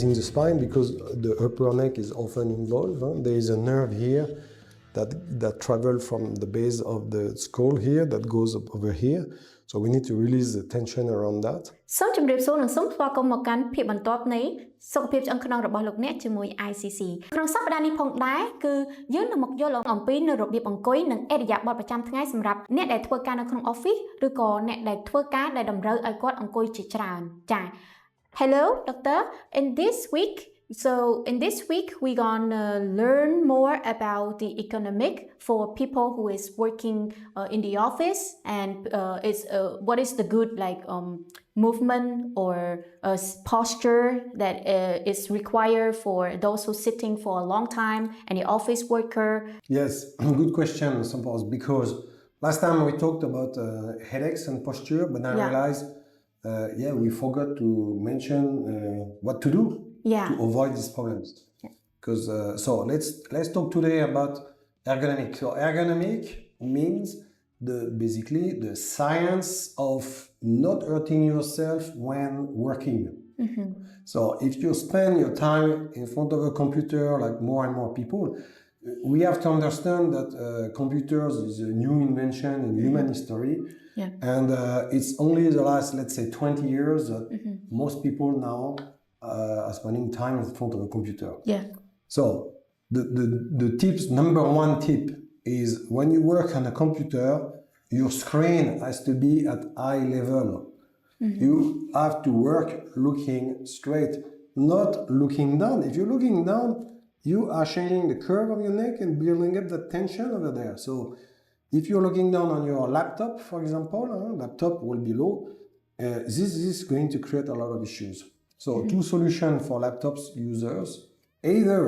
stabilizing the spine because the upper neck is often involved. There is a nerve here that travels from the base of the skull here that goes up over here. So we need to release the tension around that. សូមជម្រាបសួរនិងសូមស្វាគមន៍មកកាន់ភាពបន្ទាប់នៃសុខភាពឆ្អឹងខ្នងរបស់លោកអ្នកជាមួយ ICC ក្នុងសប្តាហ៍នេះផងដែរគឺយើងនឹងមកយល់អំពីនៅរបៀបអង្គុយនិងឥរិយាបថប្រចាំថ្ងៃសម្រាប់អ្នកដែលធ្វើការនៅក្នុង office ឬក៏អ្នកដែលធ្វើការដែលតម្រូវឲ្យគាត់អង្គុយជាច្រើនចា៎ Hello doctor in this week we're gonna learn more about the economic for people who is working in the office and what is the good movement or posture that is required for those who sitting for a long time and the office worker. Yes, good question, Sampos, because last time we talked about headaches and posture, but I realized we forgot to mention what to do. To avoid these problems. Because so let's talk today about ergonomic. So ergonomic means basically the science of not hurting yourself when working. Mm-hmm. So if you spend your time in front of a computer like more and more people, we have to understand that computers is a new invention in human history. And it's only the last, let's say, 20 years that most people now are spending time in front of a computer. So the tips, number one tip is when you work on a computer, your screen has to be at eye level. You have to work looking straight, not looking down. If you're looking down, you are changing the curve of your neck and building up the tension over there. So if you're looking down on your laptop, for example, laptop will be low. This is going to create a lot of issues. So two solutions for laptops users. Either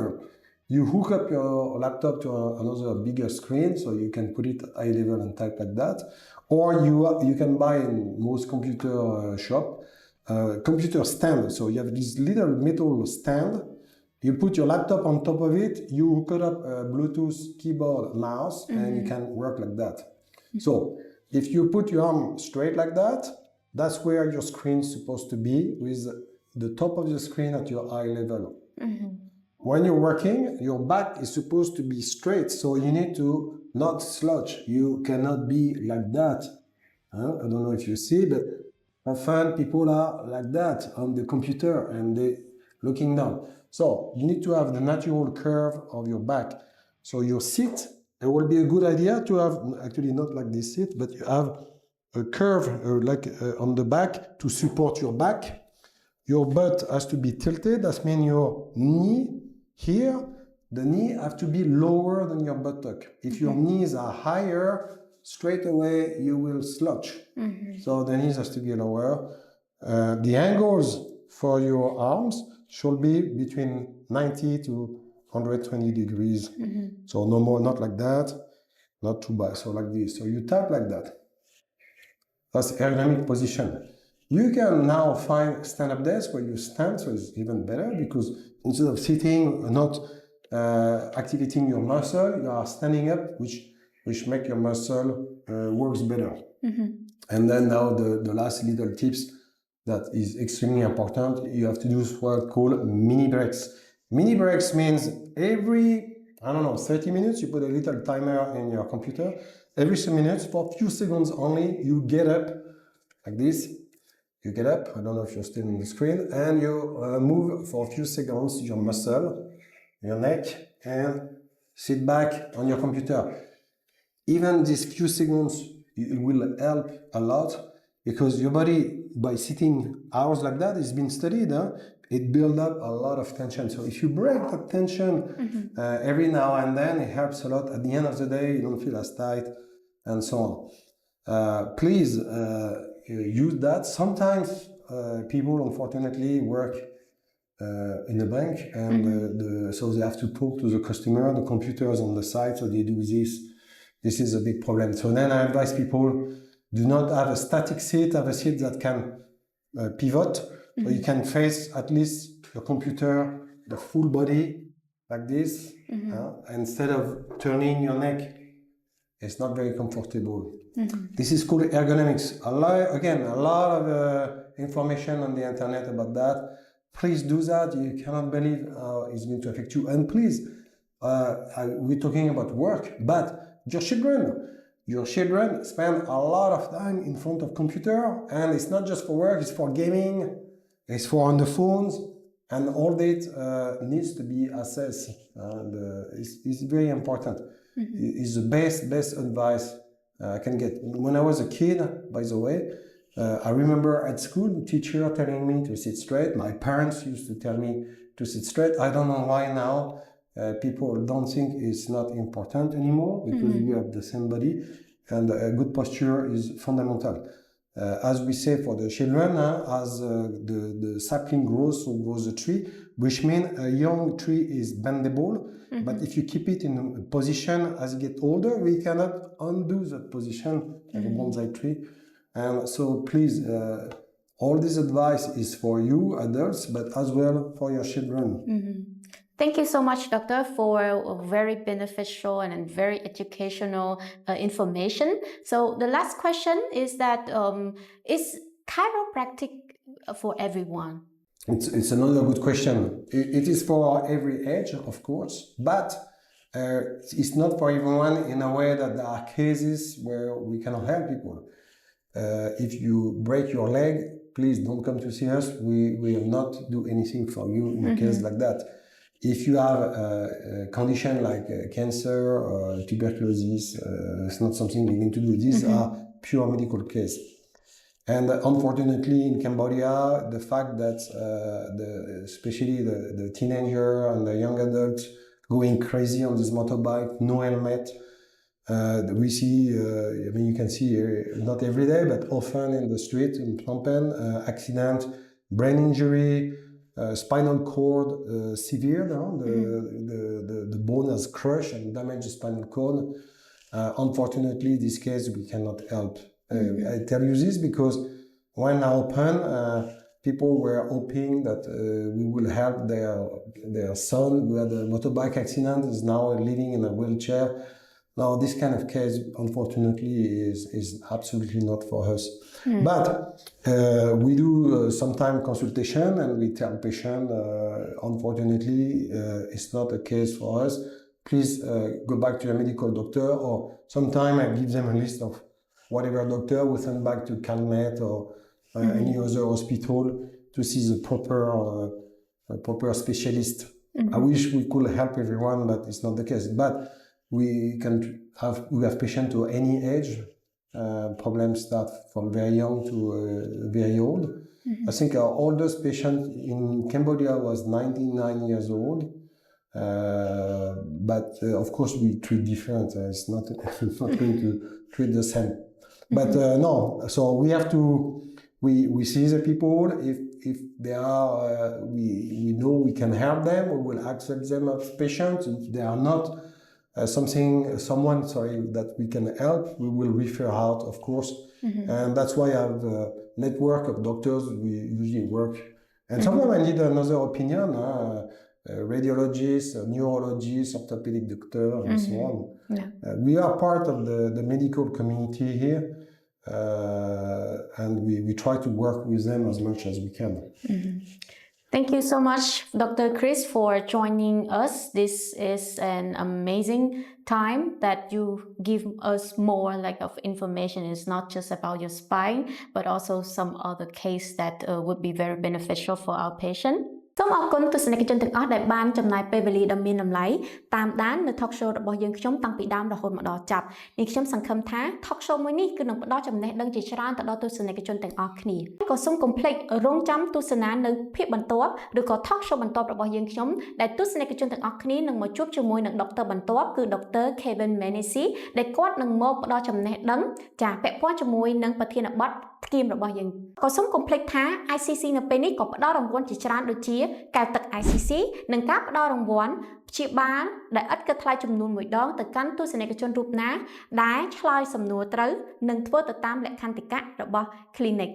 you hook up your laptop to another bigger screen so you can put it at eye level and type like that. Or you can buy in most computer shop computer stand. So you have this little metal stand. You put your laptop on top of it. You hook it up a Bluetooth keyboard mouse and you can work like that. So if you put your arm straight like that, that's where your screen is supposed to be with the top of the screen at your eye level. When you're working, your back is supposed to be straight, so you need to not slouch. You cannot be like that. I don't know if you see, but often people are like that on the computer and they looking down. So you need to have the natural curve of your back. So your seat, it will be a good idea to have, actually not like this seat, but you have a curve on the back to support your back. Your butt has to be tilted. That means your knee here, the knee have to be lower than your buttock. If your knees are higher, straight away you will slouch. So the knees has to be lower. The angles for your arms should be between 90 to 120 degrees. So no more, not like that, not too bad. So like this. So you tap like that. That's ergonomic position. You can now find stand-up desk where you stand, so it's even better because instead of sitting, not activating your muscle, you are standing up, which make your muscle works better. And then now the last little tips that is extremely important, you have to do what called mini breaks. Mini breaks means every, 30 minutes, you put a little timer in your computer. Every 2 minutes, for a few seconds only, you get up like this. You get up, I don't know if you're still on the screen, and you move for a few seconds your muscle, your neck, and sit back on your computer. Even these few seconds, it will help a lot because your body, by sitting hours like that, it's been studied, it builds up a lot of tension. So if you break that tension every now and then, it helps a lot. At the end of the day, you don't feel as tight and so on. Please use that. Sometimes people unfortunately work in the bank and so they have to talk to the customer, the computers on the side, so they do this. This is a big problem. So then I advise people, do not have a static seat, have a seat that can pivot, so you can face at least your computer, the full body like this, instead of turning your neck. It's not very comfortable. This is called ergonomics. A lot of information on the internet about that. please do that. You cannot believe how it's going to affect you. And please, we're talking about work, but your children spend a lot of time in front of computer, and it's not just for work, it's for gaming, it's for on the phones, and all that needs to be assessed. It's very important. It's the best advice I can get. When I was a kid, by the way, I remember at school, teacher telling me to sit straight. My parents used to tell me to sit straight. I don't know why now people don't think it's not important anymore, because we have the same body, and a good posture is fundamental. As we say for the children, as the sapling grows, so grows the tree, which means a young tree is bendable, but if you keep it in a position as you get older, we cannot undo that position like a bonsai tree. And so please, all this advice is for you adults, but as well for your children. Thank you so much, Doctor, for a very beneficial and very educational information. So the last question is that is chiropractic for everyone? It's another good question. It is for every age, of course, but it's not for everyone in a way that there are cases where we cannot help people. If you break your leg, please don't come to see us. We will not do anything for you in a case like that. If you have a condition like cancer or tuberculosis, it's not something we're going to do. These are pure medical cases. And unfortunately in Cambodia, the fact that especially the teenager and the young adults going crazy on this motorbike, no helmet, we see, you can see not every day, but often in the street in Phnom Penh, accident, brain injury, spinal cord severe, the bone has crushed and damaged the spinal cord. Unfortunately, this case we cannot help. I tell you this because when I opened, people were hoping that we will help their son who had a motorbike accident, is now living in a wheelchair. Now, this kind of case, unfortunately, is absolutely not for us. But we do sometimes consultation, and we tell patient, unfortunately, it's not a case for us. Please go back to your medical doctor, or sometimes I give them a list of whatever doctor we send back to Calmet or any other hospital to see the proper specialist. I wish we could help everyone, but it's not the case. But we have patients to any age. Problems start from very young to very old. I think our oldest patient in Cambodia was 99 years old. But of course we treat different. It's not going to treat the same. But no, so we have to, we see the people, if they are, we know we can help them, we will accept them as patients. If they are not someone that we can help, we will refer out, of course. And that's why I have a network of doctors we usually work. And sometimes I need another opinion, radiologist, neurologist, orthopedic doctor, and so on. We are part of the medical community here, and we try to work with them as much as we can. Thank you so much, Dr. Chris, for joining us. This is an amazing time that you give us more of information. It's not just about your spine, but also some other case that would be very beneficial for our patient. សូមអរគុណទស្សនិកជនទាំងអស់ដែលបានចំណាយពេលវេលាដ៏មានតម្លៃតាមដាននៅ talk show របស់យើងខ្ញុំតាំងពីដើមរហូតមកដល់ចប់នេះខ្ញុំសង្ឃឹមថា talk show មួយនេះគឺនឹងផ្ដល់ចំណេះដឹងជាច្រើនទៅដល់ទស្សនិកជនទាំងអស់គ្នាក៏សូមកុំភ្លេចរងចាំទស្សនានៅភាពបន្ទាប់ឬក៏ talk show បន្ទាប់របស់យើងខ្ញុំដែលទស្សនិកជនទាំងអស់គ្នានឹងមកជួបជាមួយនឹង Dr. បន្ទាប់គឺ Dr. Kevin Menesi ដែលគាត់នឹងមកផ្ដល់ចំណេះដឹងចាពាក់ព័ន្ធជាមួយនឹងប្រធានបទថ្គាមរបស់យើងក៏សូមកុំភ្លេចថា ICC នៅពេលនេះក៏ផ្ដល់រង្វាន់ជាច្រើនដូចជាកែវទឹក ICC និងការផ្ដល់រង្វាន់ព្យាបាលដែលឥតគិតថ្លៃចំនួន1ដងទៅកាន់ទស្សនិកជនរូបណាដែលឆ្លើយសំណួរត្រូវនិងធ្វើទៅតាមលក្ខន្តិកៈរបស់ clinic